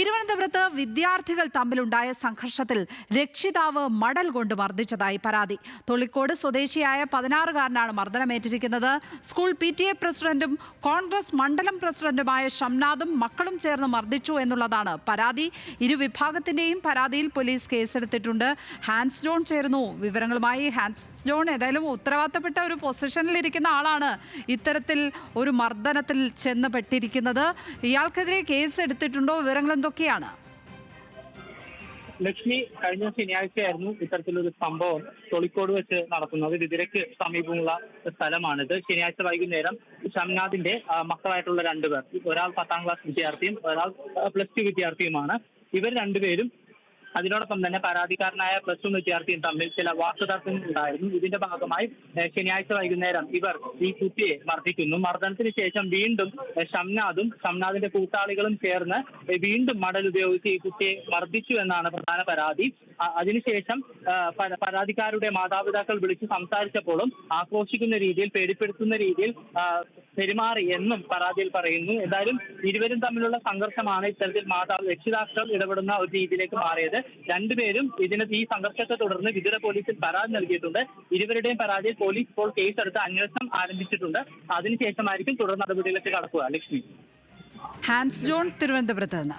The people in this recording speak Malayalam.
തിരുവനന്തപുരത്ത് വിദ്യാർത്ഥികൾ തമ്മിലുണ്ടായ സംഘർഷത്തിൽ രക്ഷിതാവ് മടൽ കൊണ്ട് മർദ്ദിച്ചതായി പരാതി. തൊളിക്കോട് സ്വദേശിയായ 16-കാരനാണ് മർദ്ദനമേറ്റിരിക്കുന്നത്. സ്കൂൾ PTA പ്രസിഡന്റും കോൺഗ്രസ് മണ്ഡലം പ്രസിഡന്റുമായ ഷംനാദും മക്കളും ചേർന്ന് മർദ്ദിച്ചു എന്നുള്ളതാണ് പരാതി. ഇരുവിഭാഗത്തിന്റെയും പരാതിയിൽ പോലീസ് കേസെടുത്തിട്ടുണ്ട്. ഹാൻസ് ജോൺ ചേർന്നു വിവരങ്ങളുമായി. ഹാൻസ് ജോൺ, ഏതായാലും ഉത്തരവാദിത്തപ്പെട്ട ഒരു പൊസിഷനിലിരിക്കുന്ന ആളാണ് ഇത്തരത്തിൽ ഒരു മർദ്ദനത്തിൽ ചെന്ന് പെട്ടിരിക്കുന്നത്. ഇയാൾക്കെതിരെ കേസ് എടുത്തിട്ടുണ്ടോ? വിവരങ്ങൾ എന്തൊക്കെയാണ്? ലക്ഷ്മി, കഴിഞ്ഞ ശനിയാഴ്ചയായിരുന്നു ഇത്തരത്തിലൊരു സംഭവം തൊളിക്കോട് വെച്ച് നടക്കുന്നത്. വിതിരയ്ക്ക് സമീപമുള്ള സ്ഥലമാണിത്. ശനിയാഴ്ച വൈകുന്നേരം ഷംനാദിന്റെ മക്കളായിട്ടുള്ള രണ്ടുപേർ, ഒരാൾ 10ാം ക്ലാസ് വിദ്യാർത്ഥിയും ഒരാൾ +2 വിദ്യാർത്ഥിയുമാണ്. ഇവർ രണ്ടുപേരും അതിനോടൊപ്പം തന്നെ പരാതിക്കാരനായ +1 വിദ്യാർത്ഥിയും തമ്മിൽ ചില വാക്കുതർക്കങ്ങൾ ഉണ്ടായിരുന്നു. ഇതിന്റെ ഭാഗമായി ശനിയാഴ്ച വൈകുന്നേരം ഇവർ ഈ കുട്ടിയെ മർദ്ദിക്കുന്നു. മർദ്ദനത്തിന് ശേഷം വീണ്ടും ഷംനാദിന്റെ കൂട്ടാളികളും ചേർന്ന് വീണ്ടും മടൽ ഉപയോഗിച്ച് ഈ കുട്ടിയെ മർദ്ദിച്ചു എന്നാണ് പ്രധാന പരാതി. അതിനുശേഷം പരാതിക്കാരുടെ മാതാപിതാക്കൾ വിളിച്ച് സംസാരിച്ചപ്പോഴും ആക്രോശിക്കുന്ന രീതിയിൽ, പേടിപ്പെടുത്തുന്ന രീതിയിൽ പെരുമാറി എന്നും പരാതിയിൽ പറയുന്നു. എന്തായാലും ഇരുവരും തമ്മിലുള്ള സംഘർഷമാണ് ഇത്തരത്തിൽ രക്ഷിതാക്കൾ ഇടപെടുന്ന ഒരു രീതിയിലേക്ക് മാറിയത്. രണ്ടുപേരും ഈ സംഘർഷത്തെ തുടർന്ന് വിതുര പോലീസിൽ പരാതി നൽകിയിട്ടുണ്ട്. ഇരുവരുടെയും പരാതിയിൽ പോലീസ് ഇപ്പോൾ കേസെടുത്ത് അന്വേഷണം ആരംഭിച്ചിട്ടുണ്ട്. അതിനുശേഷമായിരിക്കും തുടർ നടപടിയിലേക്ക് കടക്കുക. ലക്ഷ്മി. ഹാൻസ് ജോൺ, തിരുവനന്തപുരത്ത് നിന്ന്.